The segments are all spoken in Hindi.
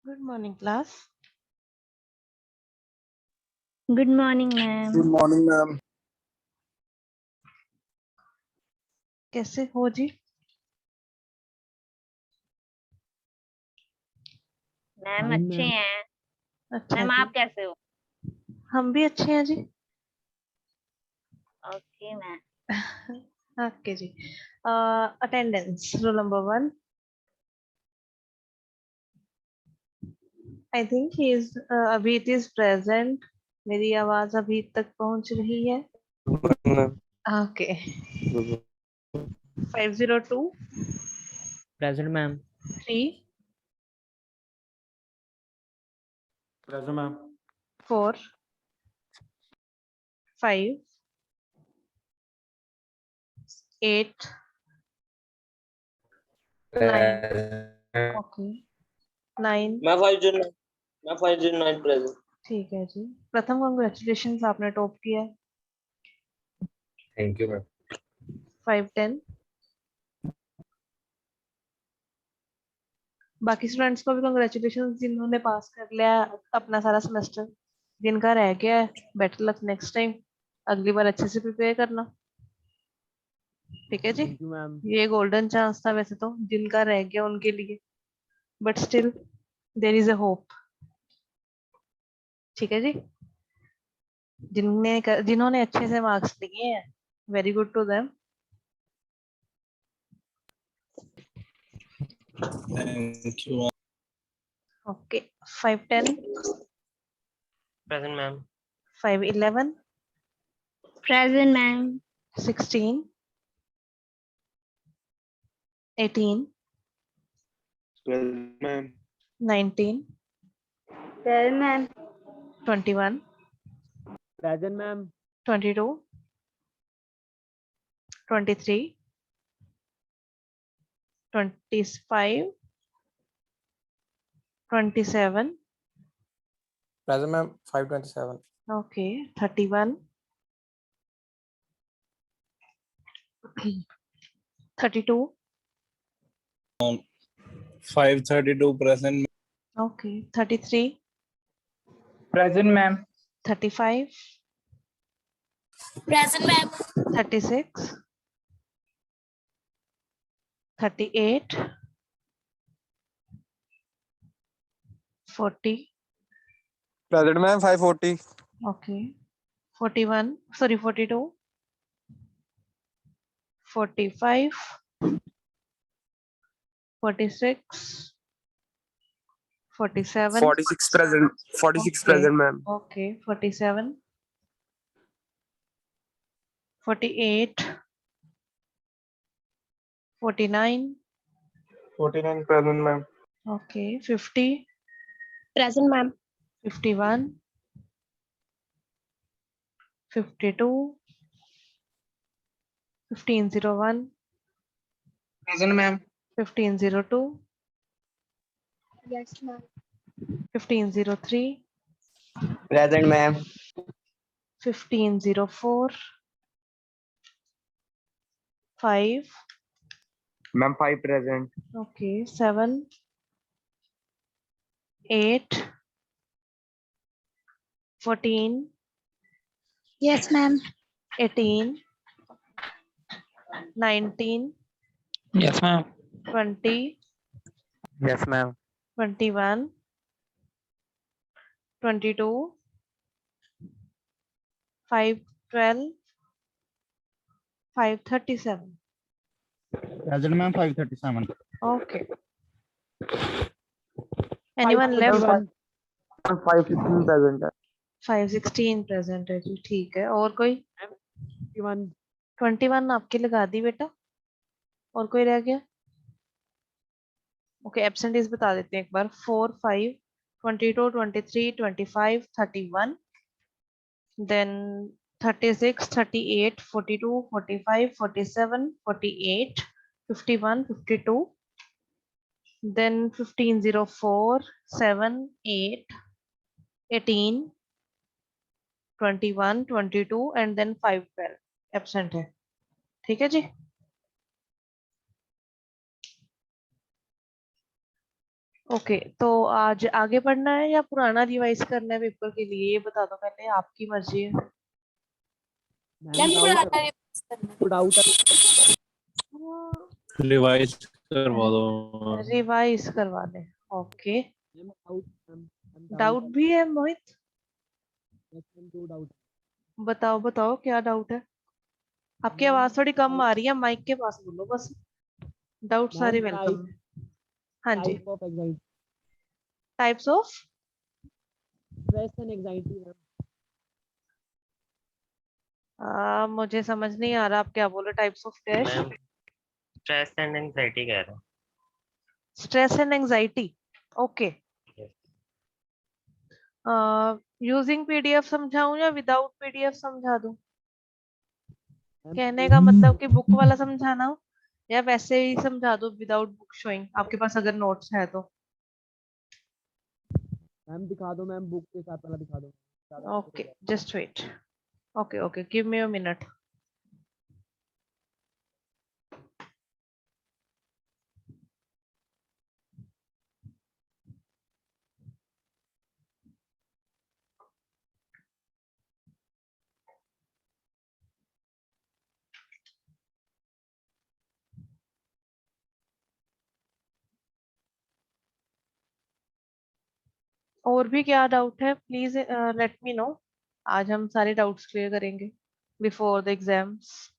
Good morning, class. Good morning, ma'am. Good morning, ma'am. कैसे हो जी? मैम अच्छे हैं। अच्छा मैम जी, आप कैसे हो? हम भी अच्छे हैं जी। Okay ma'am. ओके जी। Attendance roll number 1. I think he is Abhit is present. मेरी आवाज अभी तक पहुंच रही है? Okay. 502 Present, ma'am. 3 Present, ma'am. 4 5 8 9. Okay. 9. मैं 509 प्रेजेंट। ठीक है जी. प्रथम कांग्रेचुलेशंस, आपने टॉप किया है. Thank you ma'am. 510. बाकी स्टूडेंट्स को भी कांग्रेचुलेशन जिन्होंने पास कर लिया अपना सारा सेमेस्टर. जिनका रह गया है, बेटर लक नेक्स्ट टाइम. अगली बार अच्छे से प्रिपेयर करना. ठीक है जी. Thank you, ma'am. ये गोल्डन चांस था वैसे तो जिनका रह गया उनके लिए, but still there is a hope. ठीक है जी. जिन्होंने अच्छे से मार्क्स लिए हैं, very good to them. Thank you. Okay. 510. Present ma'am. 511. Present, ma'am. 16. 18. Present ma'am. 19. Present, ma'am. 21. Present, ma'am. 22. 23. 25. 27. Present, ma'am. 527. Okay. 31. 32. 532 present. Okay. 33. Present, ma'am. 35. Present, ma'am. 36. 38. 40. Present, ma'am. 540. Okay. 41. Sorry, 42. 45. 46. 47. 46 present. 46 Okay. present, ma'am. Okay. 47. 48. 49. 49 present, ma'am. Okay. 50. Present, ma'am. 51. 52. 1501. Present, ma'am. 1502. Yes, ma'am. 1503. Present, ma'am. 1504. 5. Ma'am, 5 present. Okay. 7. 8. 14. Yes, ma'am. 18. 19. Yes, ma'am. 20. Yes, ma'am. 21. 22. 512. 537. Present, ma'am. 537. Okay. Anyone left? 516 present. 516 present है जी. ठीक है. और कोई? 21. 21 आपकी लगा दी बेटा. और कोई रह गया? ओके. एब्सेंटीज बता देते हैं एक बार. 4 5 22 23 25 31. Then 36 38 42 45 47 48 51 52. Then 1504 7 8 18 21 22 and then 512 absent है. ठीक है जी. ओके, तो आज आगे पढ़ना है या पुराना रिवाइज करना है पेपर के लिए, ये बता दो पहले, आपकी मर्जी है। डाउट रिवाइज करवा दो। रिवाइज करवा दे। ओके, मैम डाउट भी है मोहित? डाउट बताओ बताओ क्या डाउट है। आपकी आवाज थोड़ी कम आ रही है, माइक के पास बोलो बस। डाउट सारे वेलकम है। हाँ जी। Type of anxiety types of stress and anxiety ma'am. मुझे समझ नहीं आ रहा आप क्या बोलो। टाइप्स ऑफ क्या है? मैम स्ट्रेस एंड एंजाइटी कह रहा हूँ। Stress and anxiety. Okay, using PDF समझाऊं या विदाउट पीडीएफ समझा दूं? कहने का मतलब कि बुक वाला समझाना हो या वैसे ही समझा दो विदाउट बुक शोइंग, आपके पास अगर नोट्स है तो। मैम दिखा दो मैम, बुक के साथ वाला दिखा दो। Okay, just wait. Okay okay, give me a minute. और भी क्या डाउट है प्लीज लेट मी नो। आज हम सारे डाउट्स क्लियर करेंगे before the exams.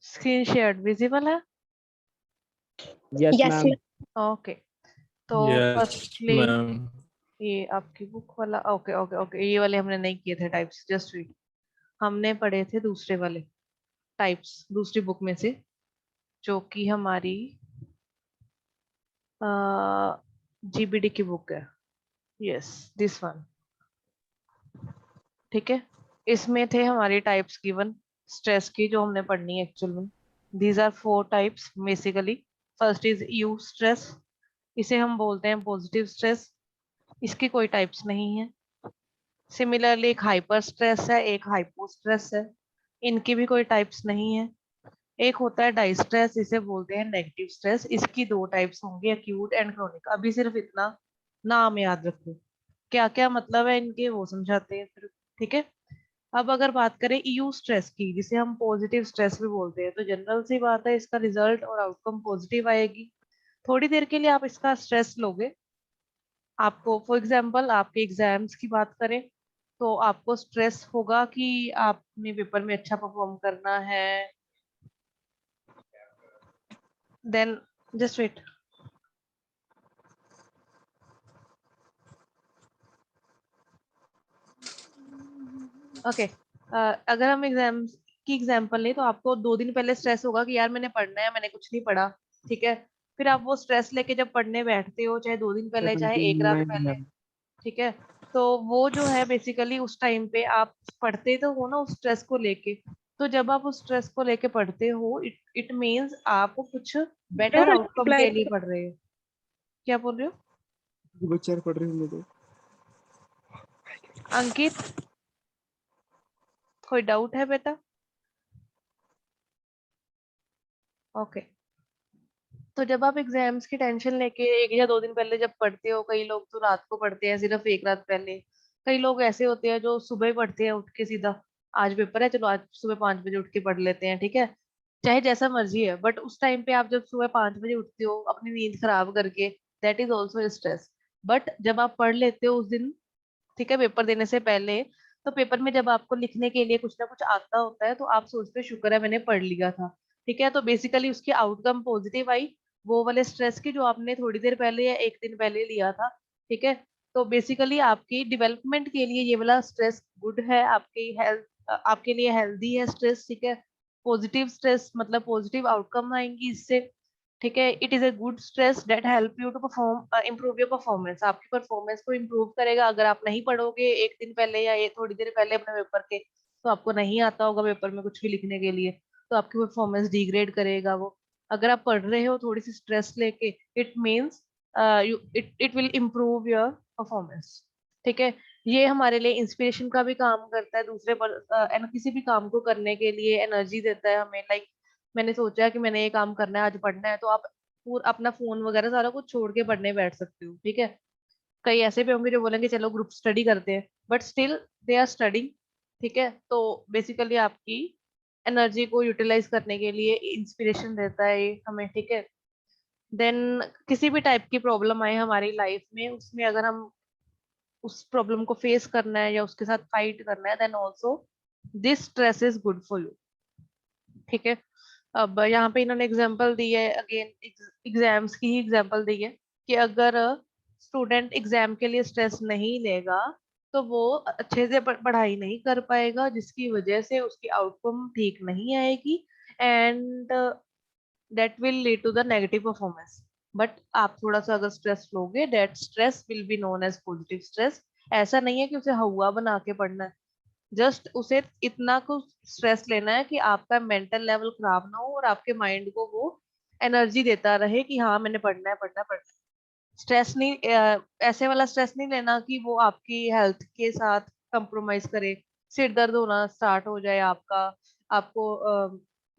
Screen share visible है? Yes Yes, ma'am. ओके, तो यस फर्स्टली मैम। ये आपकी बुक वाला। ओके ओके ओके, ये वाले हमने नहीं किए थे टाइप्स, जस्ट वेट। हमने पढ़े थे दूसरे वाले टाइप्स दूसरी बुक में से, जो कि हमारी जीबीडी की बुक है। Yes, this one. ठीक है, इसमें थे हमारी टाइप्स गिवन स्ट्रेस की, जो हमने पढ़नी है एक्चुअल में। These are 4 types basically. First is eustress, इसे हम बोलते हैं पॉजिटिव स्ट्रेस। इसकी कोई टाइप्स नहीं है। सिमिलरली एक हाइपर स्ट्रेस है, एक हाइपो स्ट्रेस है, इनकी भी कोई टाइप्स नहीं है। एक होता है डाई स्ट्रेस, इसे बोलते हैं नेगेटिव स्ट्रेस। इसकी 2 टाइप्स होंगी, एक्यूट एंड क्रोनिक। अभी सिर्फ इतना नाम याद रखो, क्या क्या मतलब है इनके वो समझाते हैं फिर। ठीक है, अब अगर बात करें यू स्ट्रेस की, जिसे हम पॉजिटिव स्ट्रेस भी बोलते हैं, तो जनरल सी बात है, इसका रिजल्ट और आउटकम पॉजिटिव आएगी। थोड़ी देर के लिए आप इसका स्ट्रेस लोगे। आपको फॉर एग्जांपल आपके एग्जाम्स की बात करें, तो आपको स्ट्रेस होगा कि आपने पेपर में अच्छा परफॉर्म करना है। Then just wait. ओके, अगर हम एग्जाम की एग्जांपल लें, तो आपको 2 दिन पहले स्ट्रेस होगा कि यार मैंने पढ़ना है, मैंने कुछ नहीं पढ़ा। ठीक है, फिर आप वो स्ट्रेस लेके जब पढ़ने बैठते हो, चाहे 2 दिन पहले चाहे एक रात पहले, ठीक है, तो वो जो है बेसिकली उस टाइम पे आप पढ़ते तो हो ना उस स्ट्रेस को लेके। तो जब आप उस स्ट्रेस को लेके पढ़ते हो, इट इट मीन्स आप कुछ बेटर आउटकम के लिए पढ़ रहे हो। क्या बोल रहे हो बच्चे पढ़ रहे होंगे तो। अंकित? कोई डाउट है बेटा? ओके, तो जब आप एग्जाम्स की टेंशन लेके 1 या 2 दिन पहले जब पढ़ते हो, कई लोग तो रात को पढ़ते हैं सिर्फ एक रात पहले। कई लोग ऐसे होते हैं जो सुबह ही पढ़ते हैं उठ के सीधा, आज पेपर है चलो आज सुबह 5 बजे उठ के पढ़ लेते हैं। ठीक है, चाहे जैसा मर्जी है, बट उस टाइम पे आप जब सुबह 5 बजे उठते हो अपनी नींद खराब करके, that is also stress. But जब आप पढ़ लेते हो उस दिन, ठीक है, पेपर देने से पहले, तो पेपर में जब आपको लिखने के लिए कुछ ना कुछ आता होता है, तो आप सोचते हो शुक्र है मैंने पढ़ लिया था। ठीक है, तो बेसिकली उसकी आउटकम पॉजिटिव आई, वो वाले स्ट्रेस की जो आपने थोड़ी देर पहले या एक दिन पहले लिया था। ठीक है, तो बेसिकली आपकी डेवलपमेंट के लिए ये वाला स्ट्रेस गुड है, आपकी हेल्थ आपके लिए हेल्दी है स्ट्रेस। ठीक है, पॉजिटिव स्ट्रेस मतलब पॉजिटिव आउटकम आएंगी इससे। ठीक है, it is a good stress that help you to perform improve your performance. आपकी परफॉर्मेंस को इम्प्रूव करेगा अगर आप नहीं पढ़ोगे एक दिन पहले या ये थोड़ी देर पहले अपने पेपर के, तो आपको नहीं आता होगा पेपर में कुछ भी लिखने के लिए, तो आपकी परफॉर्मेंस डिग्रेड करेगा वो। अगर आप पढ़ रहे हो थोड़ी सी स्ट्रेस लेके, it means it will improve your performance. ठीक है, ये हमारे लिए इंस्पिरेशन का भी काम करता है, दूसरे पर किसी भी काम को करने के लिए एनर्जी देता है हमें। लाइक मैंने सोचा कि मैंने ये काम करना है, आज पढ़ना है, तो आप पूरा अपना फोन वगैरह सारा कुछ छोड़ के पढ़ने बैठ सकते हो। ठीक है, कई ऐसे भी होंगे जो बोलेंगे चलो ग्रुप स्टडी करते हैं, but still they are studying. ठीक है, तो बेसिकली आपकी एनर्जी को यूटिलाइज करने के लिए इंस्पिरेशन देता है ये हमें। ठीक है, देन किसी भी टाइप की प्रॉब्लम आए हमारी लाइफ में, उसमें अगर हम उस प्रॉब्लम को फेस करना है या उसके साथ फाइट करना है, then also this stress is good for you. ठीक है, अब यहाँ पे इन्होंने एग्जांपल दी है, अगेन एग्जाम्स की ही एग्जांपल दी है कि अगर स्टूडेंट एग्जाम के लिए स्ट्रेस नहीं लेगा तो वो अच्छे से पढ़ाई नहीं कर पाएगा, जिसकी वजह से उसकी आउटकम ठीक नहीं आएगी, and that will lead to the negative performance. But आप थोड़ा सा अगर स्ट्रेस लोगे, that stress will be known as positive stress. ऐसा नहीं है कि उसे हवा बना के पढ़ना है, जस्ट उसे इतना कुछ स्ट्रेस लेना है कि आपका मेंटल लेवल खराब ना हो और आपके माइंड को वो एनर्जी देता रहे कि हाँ मैंने पढ़ना है पढ़ना है पढ़ना है। स्ट्रेस नहीं ऐसे वाला स्ट्रेस नहीं लेना कि वो आपकी हेल्थ के साथ कंप्रोमाइज करे, सिर दर्द होना स्टार्ट हो जाए आपका, आपको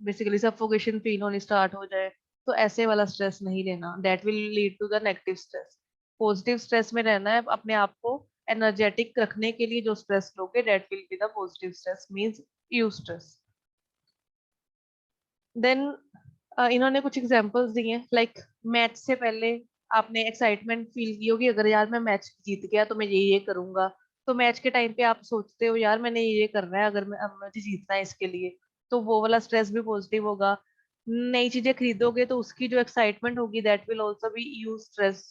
बेसिकली सफोकेशन फील होनी स्टार्ट हो जाए। तो ऐसे वाला स्ट्रेस नहीं लेना, that will lead to the negative stress. Positive stress में रहना है, अपने आप को एनर्जेटिक रखने के लिए जो स्ट्रेस लोगे, that will be the positive stress, means eustress. Then इन्होंने कुछ एग्जांपल्स दिए हैं, लाइक मैच से पहले आपने एक्साइटमेंट फील की होगी, अगर यार मैं मैच जीत गया तो मैं ये करूंगा। तो मैच के टाइम पे आप सोचते हो यार मैंने ये करना है, अगर मैं अब मुझे जीतना है इसके लिए, तो वो वाला स्ट्रेस भी पॉजिटिव होगा। नई चीजें खरीदोगे तो उसकी जो एक्साइटमेंट होगी, that will also be eustress.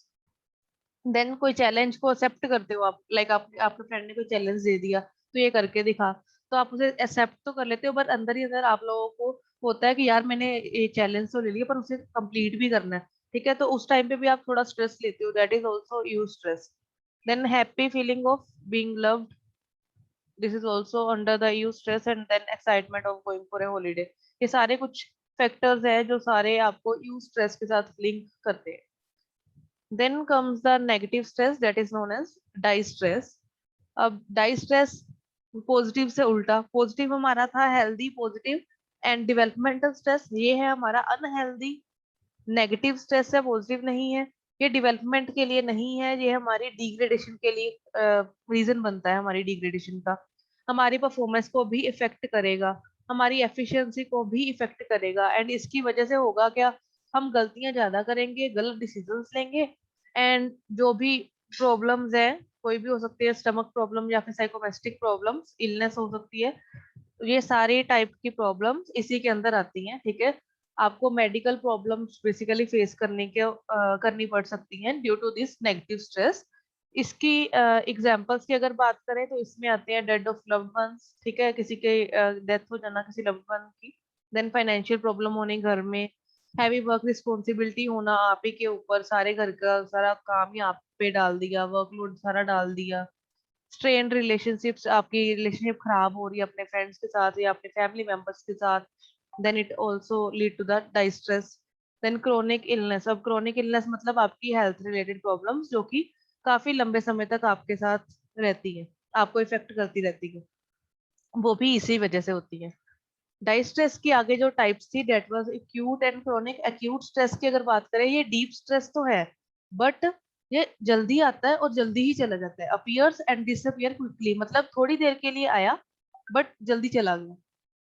Then कोई चैलेंज को एक्सेप्ट करते हो आप, लाइक आपके फ्रेंड ने कोई चैलेंज दे दिया तो ये करके दिखा, तो आप उसे एक्सेप्ट तो कर लेते हो, बट अंदर ही अंदर आप लोगों को होता है कि यार मैंने ये चैलेंज तो ले लिया पर उसे कंप्लीट भी करना है। ठीक है, तो उस टाइम पे भी आप थोड़ा स्ट्रेस लेते हो, that is also eustress. Then happy feeling of being loved, this is also under the eustress. And then excitement of going for a holiday, ये सारे कुछ फैक्टर्स है जो सारे आपको यू स्ट्रेस के साथ लिंक करते हैं। Then comes the negative stress, that is known as distress. अब डाइस्ट्रेस पॉजिटिव से उल्टा, पॉजिटिव हमारा था healthy positive, and developmental stress ये है हमारा अनहेल्दी। नेगेटिव स्ट्रेस है, पॉजिटिव नहीं है, ये डेवलपमेंट के लिए नहीं है, ये हमारी डिग्रेडेशन के लिए रीजन बनता है, हमारी डिग्रेडेशन का। हमारी परफॉर्मेंस को भी इफेक्ट करेगा, हमारी एफिशिएंसी को भी इफेक्ट करेगा, एंड इसकी वजह से होगा क्या, हम गलतियां ज्यादा करेंगे, गलत डिसीजंस लेंगे, एंड जो भी प्रॉब्लम्स है, कोई भी हो सकती है, स्टमक प्रॉब्लम या फिर साइकोमेस्टिक प्रॉब्लम्स, इलनेस हो सकती है, ये सारी टाइप की प्रॉब्लम्स इसी के अंदर आती हैं। ठीक है, आपको मेडिकल प्रॉब्लम्स बेसिकली फेस करनी पड़ सकती हैं due to this negative stress. इसकी एग्जांपल्स की अगर बात करें तो इसमें आते हैं डेथ ऑफ लव्ड वंस। ठीक है, किसी के डेथ हो जाना किसी लव्ड वन की। देन फाइनेंशियल प्रॉब्लम होने घर में, हैवी वर्क रिस्पॉन्सिबिलिटी होना आप ही के ऊपर, सारे घर का सारा काम ही आप पे डाल दिया, वर्कलोड सारा डाल दिया। स्ट्रेन रिलेशनशिप्स, आपकी रिलेशनशिप खराब हो रही है अपने फ्रेंड्स के साथ या अपने फैमिली मेंबर्स के साथ, then it also lead to the distress. Then chronic illness, अब क्रोनिक इलनेस मतलब आपकी हेल्थ रिलेटेड प्रॉब्लम्स जो कि काफी लंबे समय तक आपके साथ रहती है, आपको इफेक्ट करती रहती है, वो भी इसी वजह से होती है। डाइस्ट्रेस की आगे जो टाइप्स थी, that was acute and chronic. Acute stress की अगर बात करें, ये डीप स्ट्रेस तो है, बट ये जल्दी आता है और जल्दी ही चला जाता है, अपीयर्स एंड डिसअपीयर क्विकली, मतलब थोड़ी देर के लिए आया बट जल्दी चला गया।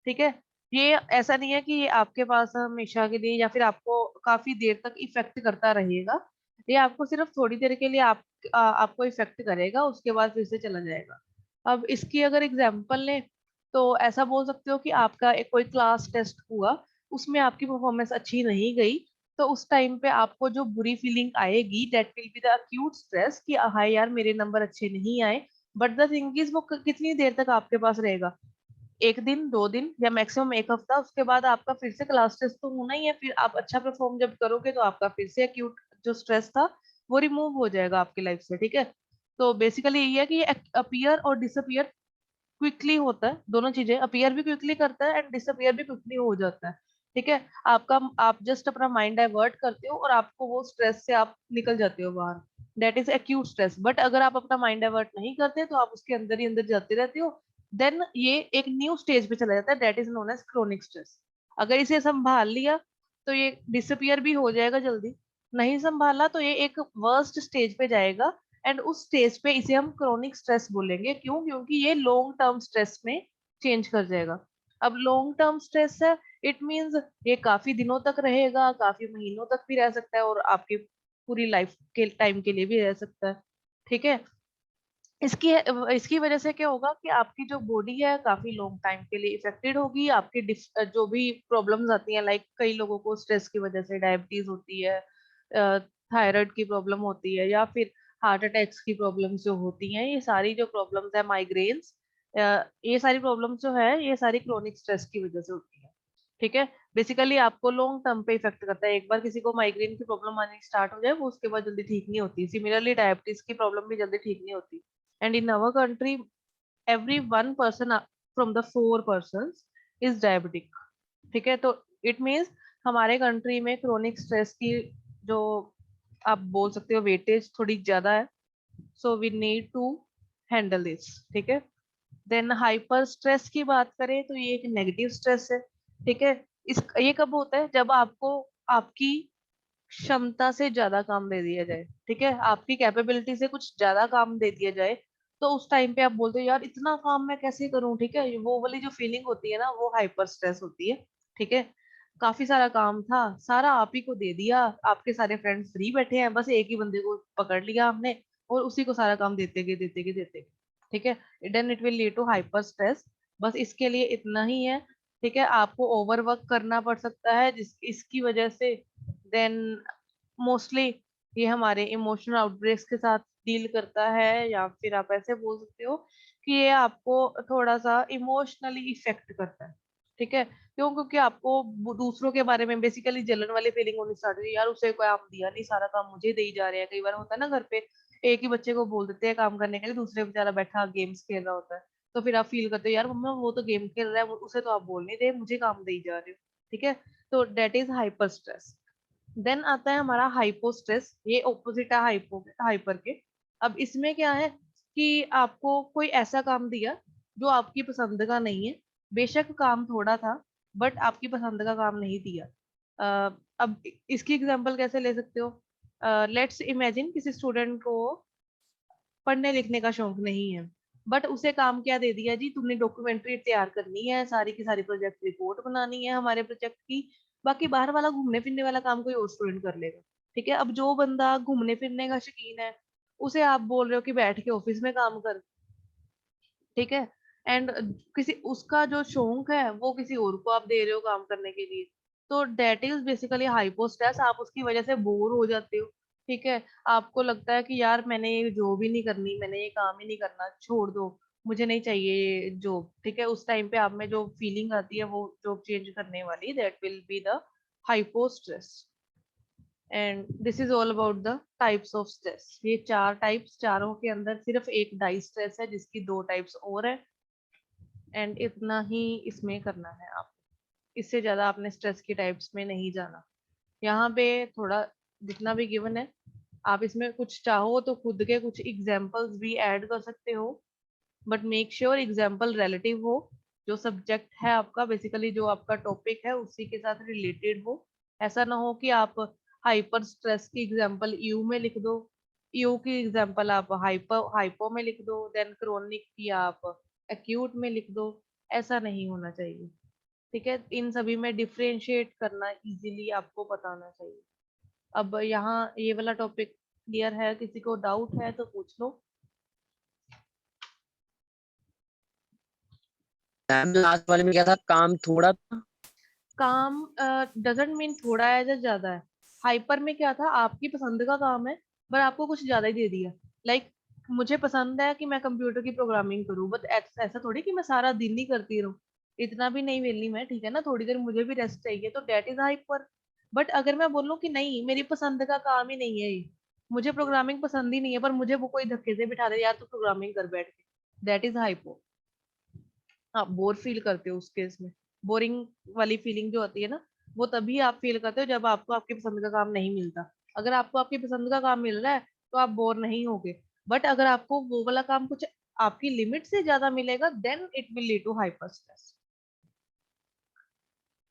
ठीक है, ये ऐसा नहीं है कि ये आपके पास हमेशा के लिए या फिर आपको काफी देर तक इफेक्ट करता रहेगा, ये आपको सिर्फ थोड़ी देर के लिए आपको इफेक्ट करेगा, उसके बाद फिर से चला जाएगा। अब इसकी अगर एग्जाम्पल लें तो ऐसा बोल सकते हो कि आपका एक कोई क्लास टेस्ट हुआ, उसमें आपकी परफॉर्मेंस अच्छी नहीं गई, तो उस टाइम पे आपको जो बुरी फीलिंग आएगी, that will be the acute stress कि हाय यार मेरे नंबर अच्छे नहीं आए। बट द थिंग इज वो कितनी देर तक आपके पास रहेगा, एक दिन दो दिन या मैक्सिमम एक हफ्ता, उसके बाद आपका फिर से क्लास टेस्ट तो होना ही है, फिर आप अच्छा परफॉर्म जब करोगे तो आपका फिर से अक्यूट जो स्ट्रेस था वो रिमूव हो जाएगा आपकी लाइफ से। ठीक है, तो बेसिकली ये है कि ये अपीयर और डिसअपीयर क्विकली होता है, दोनों चीजें, अपीयर भी क्विकली करता है एंड डिसअपीयर भी क्विकली हो जाता है। ठीक है, आप जस्ट अपना माइंड डाइवर्ट करते हो और आपको वो स्ट्रेस से आप निकल जाते हो बाहर, that is acute stress. But अगर आप अपना माइंड डाइवर्ट नहीं करते तो आप उसके अंदर ही अंदर जाते रहते हो, देन ये एक न्यू स्टेज पे चला जाता है, that is known as chronic stress. अगर इसे संभाल लिया तो ये डिसअपियर भी हो जाएगा जल्दी, नहीं संभाला तो ये एक वर्स्ट स्टेज पे जाएगा एंड उस स्टेज पे इसे हम क्रोनिक स्ट्रेस बोलेंगे। क्यों? क्योंकि ये लॉन्ग टर्म स्ट्रेस में चेंज कर जाएगा। अब लॉन्ग टर्म स्ट्रेस है, इट मींस ये काफी दिनों तक रहेगा, काफी महीनों तक भी रह सकता है और आपकी पूरी लाइफ के टाइम के लिए भी रह सकता है। ठीक है, इसकी इसकी वजह से क्या होगा कि आपकी जो बॉडी है काफी लॉन्ग टाइम के लिए इफेक्टेड होगी। आपकी जो भी प्रॉब्लम्स आती हैं, लाइक कई लोगों को स्ट्रेस की वजह से डायबिटीज होती है, थायराइड की प्रॉब्लम होती है, या फिर हार्ट अटैक्स की प्रॉब्लम्स जो होती हैं, ये सारी जो प्रॉब्लम्स है, माइग्रेन्स, ये सारी प्रॉब्लम्स जो है ये सारी क्रोनिक स्ट्रेस की वजह से होती है। ठीक है, बेसिकली आपको लॉन्ग टर्म पे इफेक्ट करता है। एक बार किसी को माइग्रेन की प्रॉब्लम आनी स्टार्ट हो जाए, वो उसके बाद जल्दी ठीक नहीं होती। सिमिलरली डायबिटीज की प्रॉब्लम भी जल्दी ठीक नहीं होती। And in our country, every one person from the 4 persons is diabetic। ठीक है, तो it means हमारे कंट्री में क्रोनिक स्ट्रेस की जो आप बोल सकते हो वेटेज थोड़ी ज्यादा है। So we need to handle this. ठीक है, देन हाइपर स्ट्रेस की बात करें तो ये एक नेगेटिव स्ट्रेस है। ठीक है, ये कब होता है? जब आपको आपकी क्षमता से ज्यादा काम दे दिया जाए। ठीक है, आपकी कैपेबिलिटी से कुछ ज्यादा काम दे दिया जाए, तो उस टाइम पे आप बोलते हो यार इतना काम मैं कैसे करूं। ठीक है, वो वाली जो फीलिंग होती है ना, वो हाइपर स्ट्रेस होती है। ठीक है, काफी सारा काम था, सारा आप ही को दे दिया, आपके सारे फ्रेंड्स फ्री बैठे हैं, बस एक ही बंदे को पकड़ लिया हमने और उसी को सारा काम देते गए। ठीक है, then it will lead to hyper stress. बस इसके लिए इतना ही है। ठीक है, आपको ओवरवर्क करना पड़ सकता है जिस इसकी वजह से। देन मोस्टली ये हमारे इमोशनल आउटब्रेक्स के साथ डील करता है, या फिर आप ऐसे बोल सकते हो कि ये आपको थोड़ा सा इमोशनली इफेक्ट करता है। ठीक है, क्यों? क्योंकि आपको दूसरों के बारे में बेसिकली जलन वाली फीलिंग होनी स्टार्ट हुई, यार उसे काम दिया नहीं, सारा काम मुझे दे ही जा रहे हैं। कई बार होता है ना घर पे, एक ही बच्चे को बोल देते हैं काम करने के लिए, दूसरे बेचारा बैठा गेम्स खेल रहा होता है, तो फिर आप फील करते हो यार मम्मा वो तो गेम खेल रहा है, उसे तो आप बोल नहीं रहे, मुझे काम दे ही जा रहे हो। ठीक है, तो that is hyper stress. Then आता है हमारा हाइपो स्ट्रेस, ये ऑपोजिट है हाइपर के। अब इसमें क्या है कि आपको कोई ऐसा काम दिया जो आपकी पसंद का नहीं है, बेशक काम थोड़ा था बट आपकी पसंद का काम नहीं दिया। अब इसकी एग्जांपल कैसे ले सकते हो? लेट्स इमेजिन किसी स्टूडेंट को पढ़ने लिखने का शौक नहीं है, बट उसे काम क्या दे दिया जी, तुमने डॉक्यूमेंट्री तैयार करनी है, सारी की सारी प्रोजेक्ट रिपोर्ट बनानी है हमारे प्रोजेक्ट की, बाकी बाहर वाला घूमने फिरने वाला काम कोई और स्टूडेंट कर लेगा। ठीक है, अब जो बंदा घूमने फिरने का शौकीन है, उसे आप बोल रहे हो कि बैठ के ऑफिस में काम कर। ठीक है, एंड किसी उसका जो शौक है वो किसी और को आप दे रहे हो काम करने के लिए, तो that is basically hypo stress. आप उसकी वजह से बोर हो जाते हो। ठीक है, आपको लगता है कि यार मैंने ये जॉब ही नहीं करनी, मैंने ये काम ही नहीं करना, छोड़ दो, मुझे नहीं चाहिए ये जॉब। ठीक है, उस टाइम पे आप में जो फीलिंग आती है वो जॉब चेंज करने वाली, that will be the hypo stress. And this is all about the types of stress. ये 4 टाइप्स, चारों के अंदर सिर्फ एक डाई स्ट्रेस है जिसकी 2 टाइप्स और है। एंड इतना ही इसमें करना है आप, इससे ज्यादा आपने स्ट्रेस की टाइप्स में नहीं जाना। यहाँ पे थोड़ा जितना भी गिवन है, आप इसमें कुछ चाहो तो खुद के कुछ एग्जाम्पल्स भी ऐड कर सकते हो, but make sure example relative हो, जो सब्जेक्ट है आपका, बेसिकली जो आपका टॉपिक है उसी के साथ रिलेटेड हो। ऐसा ना हो कि आप हाइपर स्ट्रेस की एग्जाम्पल यू में लिख दो, यू की एग्जाम्पल आप हाइपो में लिख दो, देन क्रोनिक की आप एक्यूट में लिख दो। ऐसा नहीं होना चाहिए। ठीक है, इन सभी में डिफरेंशिएट करना इजीली आपको पता होना चाहिए। अब यहाँ ये वाला टॉपिक क्लियर है? किसी को डाउट है तो पूछ लो। मैम लास्ट वाले में क्या था, काम थोड़ा था। काम डजंट मीन थोड़ा है या ज्यादा है। हाइपर में क्या था, आपकी पसंद का काम है पर आपको कुछ ज्यादा ही दे दिया। लाइक मुझे पसंद है कि मैं कंप्यूटर की प्रोग्रामिंग करूं, बट ऐसा थोड़ी कि मैं सारा दिन ही करती रहूं, इतना भी नहीं वेली मैं। ठीक है ना, थोड़ी देर मुझे भी रेस्ट चाहिए, तो डेट इज हाइपर। बट अगर मैं बोलूं कि नहीं मेरी पसंद का काम ही नहीं है ये, मुझे प्रोग्रामिंग पसंद ही नहीं है, पर मुझे वो कोई धक्के से बिठा दे, यार तू प्रोग्रामिंग कर बैठ के, दैट इज हाइपो। आप बोर फील करते हो उस केस में। बोरिंग वाली फीलिंग जो होती है ना, वो तभी आप फील करते हो जब आपको आपकी पसंद का काम नहीं मिलता। अगर आपको आपकी पसंद का काम मिल रहा है तो आप बोर नहीं होगे। बट अगर आपको वो वाला काम कुछ आपकी लिमिट से ज्यादा मिलेगा, then it will lead to hyper stress.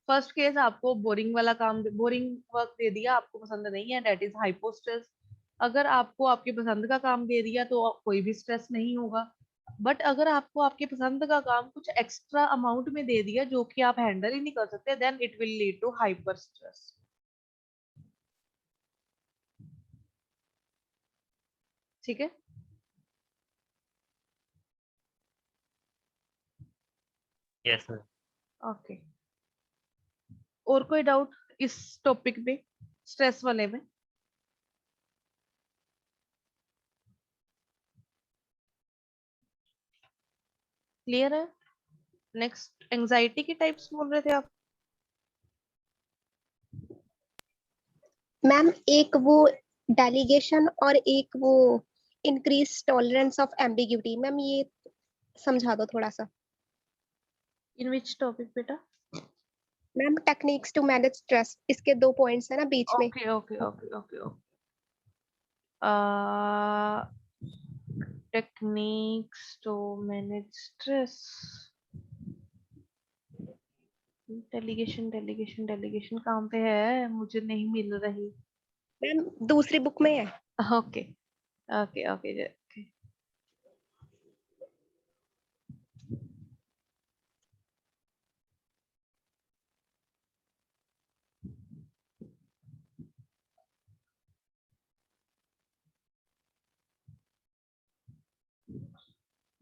First case आपको बोरिंग वाला काम, बोरिंग वर्क दे दिया, आपको पसंद नहीं है, दैट इज हाइपो स्ट्रेस। अगर आपको आपकी पसंद का काम दे दिया तो कोई भी स्ट्रेस नहीं होगा। बट अगर आपको आपकी पसंद का काम कुछ एक्स्ट्रा अमाउंट में दे दिया जो कि आप हैंडल ही नहीं कर सकते, then it will lead to hyper stress. ठीक है। Yes ma'am. ओके, और कोई डाउट इस टॉपिक पे, स्ट्रेस वाले में? क्लियर है? नेक्स्ट, एंजाइटी के टाइप्स बोल रहे थे आप। मैम एक वो डेलीगेशन और एक वो increase tolerance of ambiguity, ma'am ये समझा दो थोड़ा सा। इन विच टॉपिक बेटा? Ma'am techniques to manage stress, इसके 2 पॉइंट्स है ना बीच में। Okay okay okay okay okay. Techniques to manage stress. Delegation delegation delegation कहाँ पे है, मुझे नहीं मिल रही। मैम दूसरी बुक में है। Okay okay okay.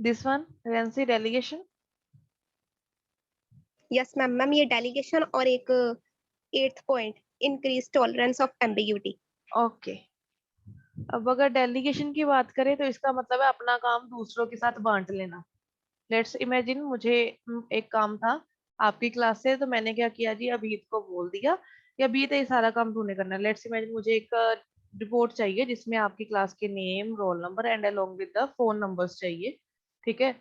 This one, रेंसी, डेलीगेशन। यस मैम, मैम ये डेलीगेशन और एक 8th point increase tolerance of ambiguity. Okay, अब अगर डेलीगेशन की बात करें तो इसका मतलब है अपना काम दूसरों के साथ बांट लेना। लेट्स इमेजिन मुझे एक काम था आपकी क्लास से, तो मैंने क्या किया जी, अभीत को बोल दिया कि अभीत ये सारा काम तूने करना है। लेट्स इमेजिन मुझे एक रिपोर्ट चाहिए जिसमें आपकी क्लास के name, roll number and along with the phone numbers चाहिए। ठीक है,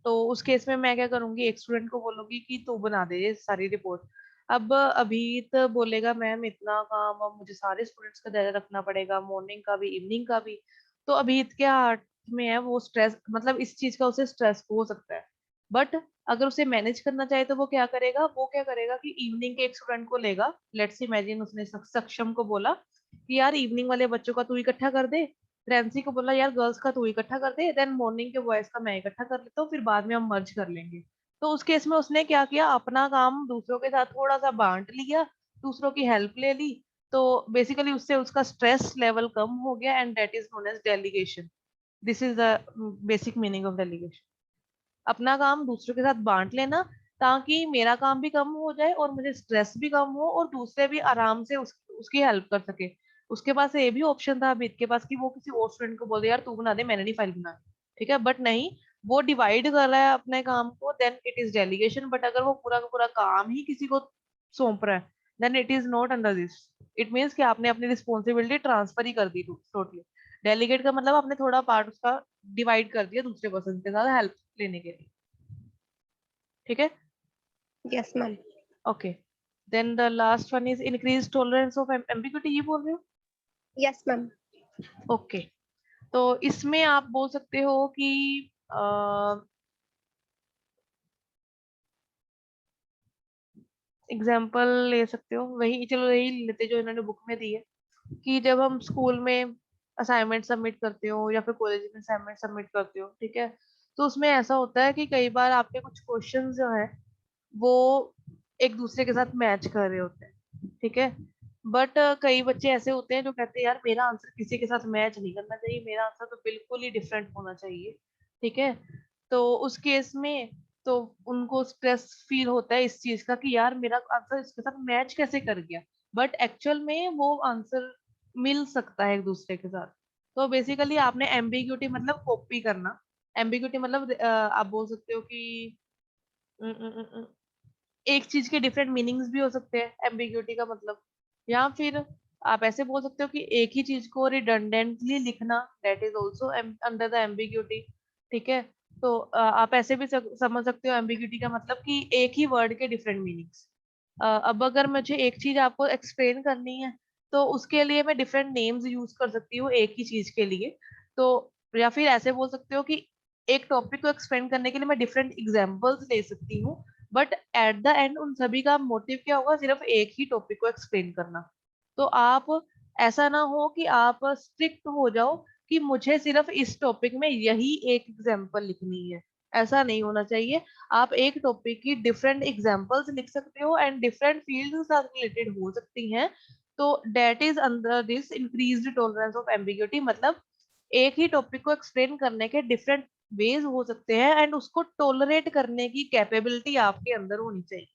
तो उस केस में मैं क्या करूंगी, एक स्टूडेंट को बोलूंगी कि तू बना दे ये सारी रिपोर्ट। अब अभीत बोलेगा मैम इतना काम, अब मुझे सारे स्टूडेंट्स का ध्यान रखना पड़ेगा, मॉर्निंग का भी इवनिंग का भी। तो अभीत क्या में है, वो स्ट्रेस, मतलब इस चीज का उसे स्ट्रेस हो सकता है। बट अगर उसे मैनेज करना चाहे तो वो क्या करेगा, वो क्या करेगा कि इवनिंग के एक स्टूडेंट को लेगा। लेट्स इमेजिन उसने सक्षम को बोला कि यार इवनिंग वाले बच्चों का तू इकट्ठा कर दे, फ्रेंसी को बोला यार गर्ल्स का तू इकट्ठा कर दे, देन मॉर्निंग के बॉयज का मैं इकट्ठा कर लेता हूँ, फिर बाद में हम मर्ज कर लेंगे। तो उस केस में उसने क्या किया, अपना काम दूसरों के साथ थोड़ा सा बांट लिया, दूसरों की हेल्प ले ली। तो बेसिकली उससे उसका स्ट्रेस लेवल कम हो गया, and that is known as delegation. This is the basic meaning of delegation. अपना काम दूसरों के साथ बांट लेना, ताकि मेरा काम भी कम हो जाए और मुझे स्ट्रेस भी कम हो और दूसरे भी आराम से उसकी हेल्प कर सके। उसके पास ये भी ऑप्शन था अमित के पास कि वो किसी और स्टूडेंट को बोल दे यार तू बना दे, मैंने नहीं फाइल बनानी। ठीक है, बट नहीं, वो डिवाइड कर रहा है अपने काम को, then it is delegation. But अगर वो पूरा का पूरा काम ही किसी को सौंप रहा है, then it is not under this. It means कि आपने अपनी रिस्पॉन्सिबिलिटी ट्रांसफर ही कर दी टोटली। डेलीगेट का मतलब आपने थोड़ा पार्ट उसका डिवाइड कर दिया दूसरे पर्सन के साथ हेल्प लेने के लिए। ठीक है, yes ma'am. Okay. Then the last one is increase tolerance of ambiguity, ये बोल रहे हो? Yes ma'am. ओके, तो इसमें आप बोल सकते हो कि एग्जाम्पल ले सकते हो, वही चलो यही लेते जो इन्होंने बुक में दी है, कि जब हम स्कूल में असाइनमेंट सबमिट करते हो या फिर कॉलेज में असाइनमेंट सबमिट करते हो, ठीक है, तो उसमें ऐसा होता है कि कई बार आपके कुछ क्वेश्चन जो है वो एक दूसरे के साथ मैच कर रहे होते हैं। ठीक है, बट कई बच्चे ऐसे होते हैं जो कहते हैं यार मेरा आंसर किसी के साथ मैच नहीं करना चाहिए, मेरा आंसर तो बिल्कुल ही डिफरेंट होना चाहिए। ठीक है, तो उस केस में तो उनको स्ट्रेस फील होता है इस चीज का कि यार मेरा आंसर इसके साथ मैच कैसे कर गया। बट एक्चुअल में वो आंसर मिल सकता है एक दूसरे के साथ। तो बेसिकली आपने एम्बिग्यूटी मतलब कॉपी करना। एम्बिग्यूटी मतलब आप बोल सकते हो कि अ, अ, अ, अ, एक चीज के डिफरेंट मीनिंग्स भी हो सकते हैं एम्बिग्यूटी का मतलब। या फिर आप ऐसे बोल सकते हो कि एक ही चीज को रिडंडेंटली लिखना, that is also under the ambiguity. ठीक है, तो आप ऐसे भी समझ सकते हो एम्बिग्यूटी का मतलब कि एक ही वर्ड के डिफरेंट मीनिंग्स। अब अगर मुझे एक चीज आपको एक्सप्लेन करनी है तो उसके लिए मैं डिफरेंट नेम्स यूज कर सकती हूँ एक ही चीज के लिए। तो या फिर ऐसे बोल सकते हो कि एक टॉपिक को एक्सप्लेन करने के लिए मैं डिफरेंट एग्जांपल्स ले सकती हूँ, बट एट द एंड उन सभी का मोटिव क्या होगा, सिर्फ एक ही टॉपिक को एक्सप्लेन करना। तो आप ऐसा ना हो कि आप स्ट्रिक्ट हो जाओ कि मुझे सिर्फ इस टॉपिक में यही एक एग्जांपल लिखनी है, ऐसा नहीं होना चाहिए। आप एक टॉपिक की डिफरेंट एग्जांपल्स लिख सकते हो एंड डिफरेंट फील्ड के साथ रिलेटेड हो सकती हैं। तो that is under this increased tolerance of ambiguity, मतलब एक ही टॉपिक को एक्सप्लेन करने के डिफरेंट वेज हो सकते हैं एंड उसको टॉलरेट करने की कैपेबिलिटी आपके अंदर होनी चाहिए।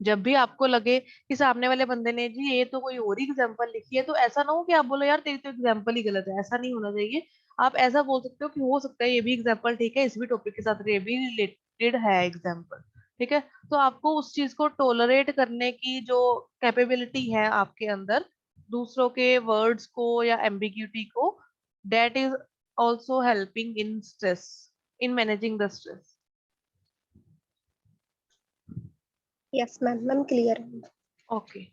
जब भी आपको लगे कि सामने वाले बंदे ने जी ये तो कोई और ही एग्जांपल लिखी है, तो ऐसा ना हो कि आप बोलो यार तेरी तो एग्जांपल ही गलत है, ऐसा नहीं होना चाहिए। आप ऐसा बोल सकते हो कि हो सकता है ये भी एग्जांपल ठीक है, इस भी टॉपिक के साथ ये भी रिलेटेड है एग्जांपल। ठीक है, तो आपको उस चीज को टॉलरेट करने की जो कैपेबिलिटी है आपके अंदर, दूसरों के वर्ड्स को या एम्बिग्यूटी को, that is also helping in stress, in managing the stress. Yes ma'am, ma'am clear है। Okay,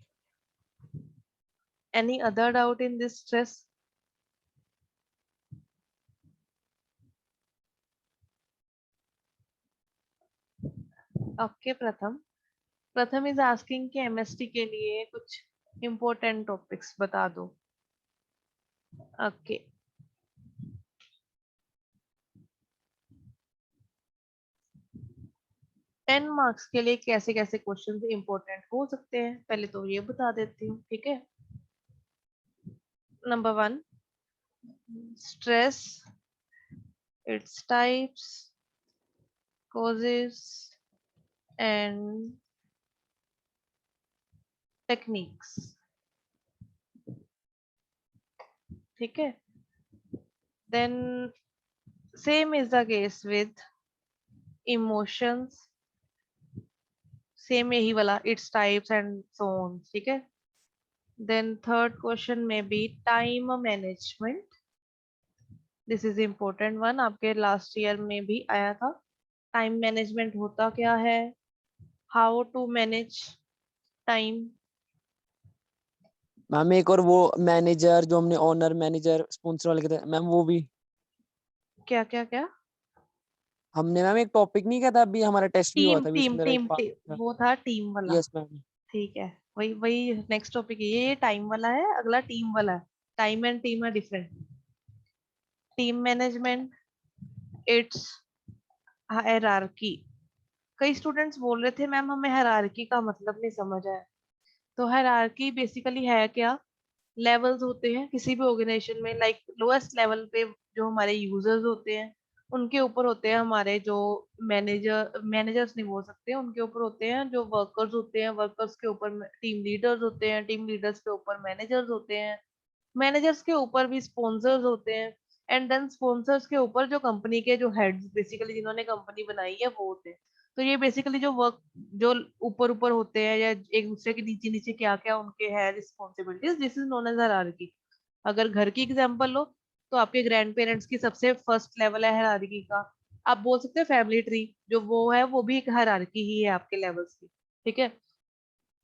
any other doubt in this stress? Okay, Pratham is asking कि एमएसटी के लिए कुछ इम्पोर्टेंट टॉपिक्स बता दो। ओके, 10 मार्क्स के लिए कैसे कैसे क्वेश्चन इम्पोर्टेंट हो सकते हैं पहले तो ये बता देती हूँ, ठीक है। Number 1, stress, its types, causes and techniques, ठीक है। Then same is the case with emotions, same यही वाला its types and so on, ठीक है। देन थर्ड क्वेश्चन में be time management, this is important one, आपके लास्ट ईयर में भी आया था। टाइम मैनेजमेंट होता क्या है, how to manage time. Ma'am एक और वो मैनेजर जो हमने ओनर मैनेजर स्पॉन्सर वाले के थे मैम, वो भी क्या क्या क्या? हमने मैम एक टॉपिक नहीं किया था, अभी हमारा टेस्ट भी हुआ टीम था, अभी टीम उसमें मेरा एक टीम पार्ट टीम था। वो था टीम वाला। Yes ma'am. ठीक है, वही वही नेक्स्ट टॉपिक है, ये टाइम वाला है, अगला टीम वाला है। टाइम एंड टीम है different. Team management, it's hierarchy. कई स्टूडेंट्स बोल रहे थे मैम हमें हायरार्की का मतलब नहीं समझ आया। तो हायरार्की बेसिकली है क्या, लेवल्स होते हैं किसी भी ऑर्गेनाइजेशन में, लाइक लोएस्ट लेवल पे जो हमारे यूजर्स होते हैं उनके ऊपर होते हैं हमारे जो मैनेजर्स नहीं बोल सकते, उनके ऊपर होते हैं जो वर्कर्स होते हैं, वर्कर्स के ऊपर टीम लीडर्स होते हैं, टीम लीडर्स के ऊपर मैनेजर्स होते हैं, मैनेजर्स के ऊपर भी स्पॉन्सर्स होते हैं, एंड देन स्पॉन्सर्स के ऊपर जो कंपनी के जो हेड्स बेसिकली जिन्होंने कंपनी बनाई है वो होते हैं। तो ये बेसिकली जो वर्क जो ऊपर ऊपर होते हैं या एक दूसरे के नीचे नीचे क्या क्या उनके है responsibilities, this is known as hierarchy. अगर घर की एग्जांपल लो तो आपके ग्रैंड पेरेंट्स की सबसे फर्स्ट लेवल है हायरार्की का। आप बोल सकते हैं फैमिली ट्री जो वो है वो भी एक हायरार्की ही है आपके लेवल्स की, ठीक है।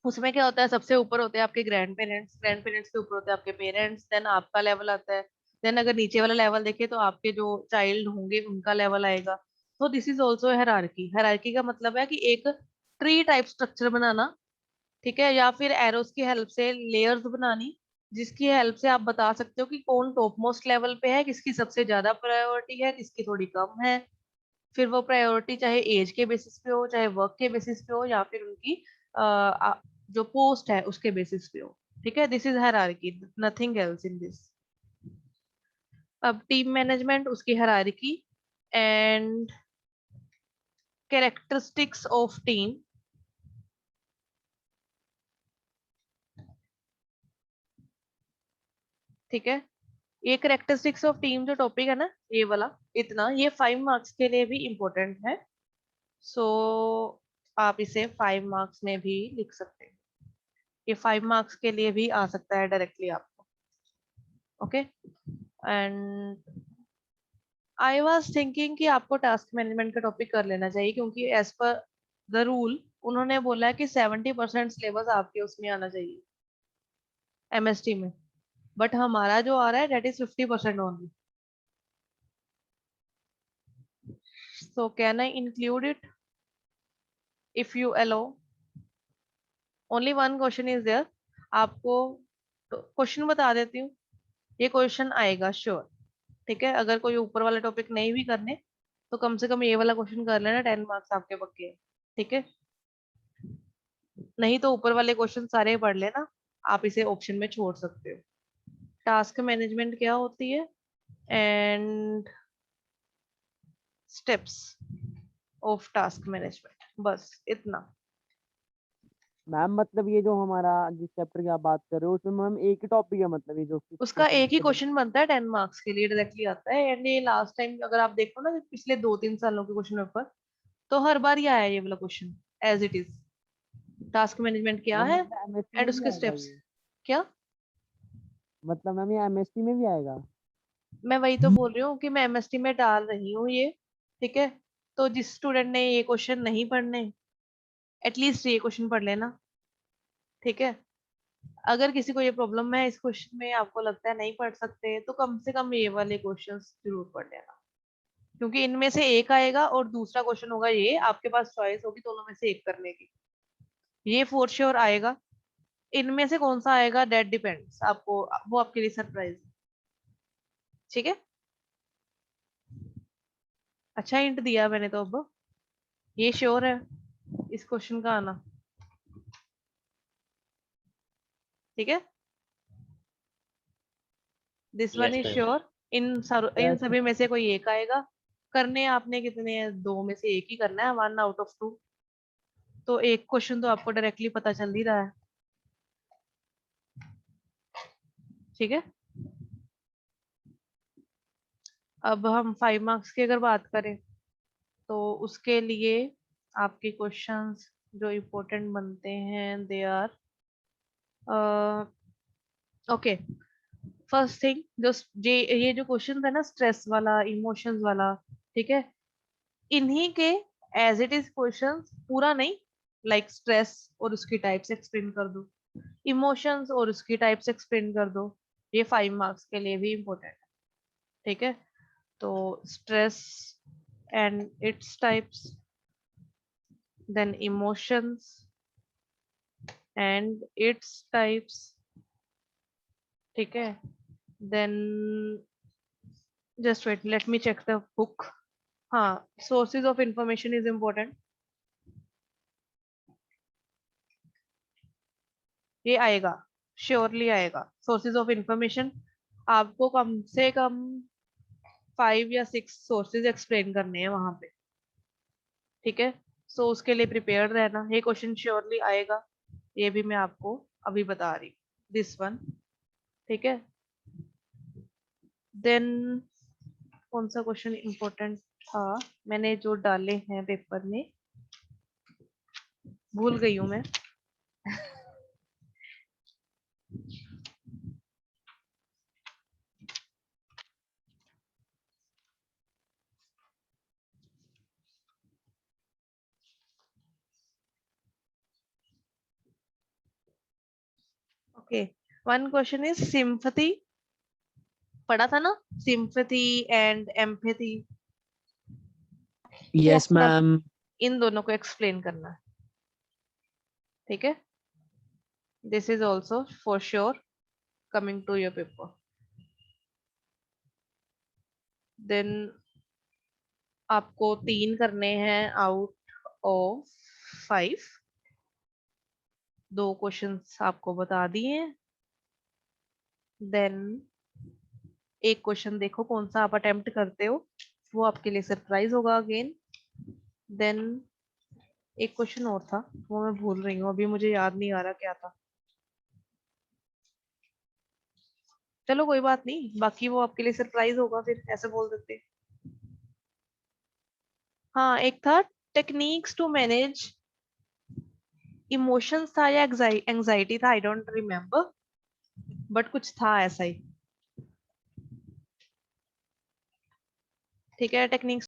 उसमें क्या होता है, सबसे ऊपर होते हैं आपके ग्रैंड पेरेंट्स, ग्रैंड पेरेंट्स के ऊपर होते हैं आपके पेरेंट्स, देन आपका लेवल आता है, देन अगर नीचे वाला लेवल देखे तो आपके जो चाइल्ड होंगे उनका लेवल आएगा। तो this is also hierarchy. Hierarchy का मतलब है कि एक ट्री टाइप स्ट्रक्चर बनाना, ठीक है, या फिर एरोस की हेल्प से लेयर्स बनानी, जिसकी हेल्प से आप बता सकते हो कि कौन टॉप मोस्ट लेवल पे है, किसकी सबसे ज्यादा प्रायोरिटी है, किसकी थोड़ी कम है। फिर वो प्रायोरिटी चाहे एज के बेसिस पे हो, चाहे वर्क के बेसिस पे हो, या फिर उनकी जो पोस्ट है उसके बेसिस पे हो, ठीक है। This is hierarchy, nothing else in this. अब टीम मैनेजमेंट, उसकी hierarchy and characteristics of team, ठीक है। ये कैरेक्टरिस्टिक्स ऑफ टीम जो टॉपिक है ना, ये वाला इतना, ये 5 मार्क्स के लिए भी इम्पोर्टेंट है। सो आप इसे 5 मार्क्स में भी लिख सकते हैं, ये 5 मार्क्स के लिए भी आ सकता है डायरेक्टली आपको, okay. And I was thinking कि आपको टास्क मैनेजमेंट का टॉपिक कर लेना चाहिए, क्योंकि एज पर द रूल उन्होंने बोला है कि 70% सिलेबस आपके उसमें आना चाहिए एमएसटी में, बट हमारा जो आ रहा है that is 50% only. So can I include it if you allow? Only one question is there. आपको क्वेश्चन बता देती हूँ, ये क्वेश्चन आएगा श्योर. ठीक है, अगर कोई ऊपर वाला टॉपिक नहीं भी करने तो कम से कम ये वाला क्वेश्चन कर लेना, 10 मार्क्स आपके पक्के हैं. ठीक है, नहीं तो ऊपर वाले क्वेश्चन सारे पढ़ लेना, आप इसे ऑप्शन में छोड़ सकते हो. टास्क मैनेजमेंट क्या होती है and steps of task management, बस इतना. मैम मतलब ये जो हमारा जिस चैप्टर की आप बात कर रहे हो उसमें मैम एक ही टॉपिक है, मतलब ये जो उसका एक ही क्वेश्चन बनता है, 10 मार्क्स के लिए डायरेक्टली आता है. एंड ये लास्ट टाइम अगर आप देखो ना पिछले 2-3 सालों के क्वेश्चन पेपर, तो हर बार ही आया ये वाला question as it is. Task management क्या मैम है मतलब एमएससी एंड में भी उसके आएगा स्टेप्स. ये? क्या? मतलब मैम ये एमएससी में भी आएगा? मैं वही तो बोल रही हूँ कि मैं एमएसटी में डाल रही हूँ ये. ठीक है, तो जिस स्टूडेंट ने ये क्वेश्चन नहीं पढ़ने, एटलीस्ट ये क्वेश्चन पढ़ लेना. ठीक है, अगर किसी को ये प्रॉब्लम है इस क्वेश्चन में, आपको लगता है नहीं पढ़ सकते, तो कम से कम ये वाले क्वेश्चंस जरूर पढ़ लेना, क्योंकि इनमें से एक आएगा और दूसरा क्वेश्चन होगा ये, आपके पास चॉइस होगी दोनों में से एक करने की. ये फॉर श्योर आएगा. इनमें से कौन सा आएगा दैट डिपेंड्स, आपको वो आपके लिए सरप्राइज. ठीक है, अच्छा हिंट दिया मैंने तो. अब ये श्योर है इस क्वेश्चन का आना. ठीक है, this one Yes, is ma'am. Sure. In yes सभी में से कोई एक आएगा. करने आपने कितने हैं? 2 में से एक ही करना है, 1 आउट ऑफ 2. तो एक क्वेश्चन तो आपको डायरेक्टली पता चल ही रहा है. ठीक है, अब हम 5 मार्क्स की अगर बात करें तो उसके लिए आपके क्वेश्चंस जो इम्पोर्टेंट बनते हैं they are okay. First thing, जो ये जो क्वेश्चन है ना स्ट्रेस वाला, इमोशंस वाला, ठीक है, इन्हीं के एज इट इज क्वेश्चंस, पूरा नहीं, लाइक स्ट्रेस और उसकी टाइप्स एक्सप्लेन कर दो, इमोशंस और उसकी टाइप्स एक्सप्लेन कर दो. ये 5 मार्क्स के लिए भी इम्पोर्टेंट है. ठीक है, तो stress and its types, then emotions and its types. ठीक है, then just wait, let me check the book. हाँ, sources of information is important. ये आएगा, श्योरली आएगा. सोर्सेज ऑफ इंफॉर्मेशन आपको कम से कम 5 या 6 सोर्सेज एक्सप्लेन करने हैं वहां पे. ठीक है, सो उसके लिए प्रिपेयर्ड रहना. ये क्वेश्चन श्योरली आएगा, ये भी मैं आपको अभी बता रही, दिस वन. ठीक है, देन कौन सा क्वेश्चन इंपॉर्टेंट था मैंने जो डाले हैं पेपर में, भूल गई हूँ मैं. Okay, one question is sympathy. पढ़ा था ना, sympathy and empathy. Yes ma'am. इन दोनों को एक्सप्लेन करना है. ठीक है, this is also for sure coming to your paper. Then आपको 3 करने हैं आउट ऑफ 5. 2 क्वेश्चंस आपको बता दिए. देन एक क्वेश्चन देखो कौन सा आप अटेम्प्ट करते हो, वो आपके लिए सरप्राइज होगा अगेन. देन एक क्वेश्चन और था, वो मैं भूल रही हूँ अभी, मुझे याद नहीं आ रहा क्या था. चलो कोई बात नहीं, बाकी वो आपके लिए सरप्राइज होगा, फिर ऐसे बोल देते. हाँ, एक था टेक्निक्स टू मैनेज इमोशंस था या एंजाइटी था, आई डोंट रिमेम्बर, बट कुछ था ऐसा ही. ठीक है टेक्निक्स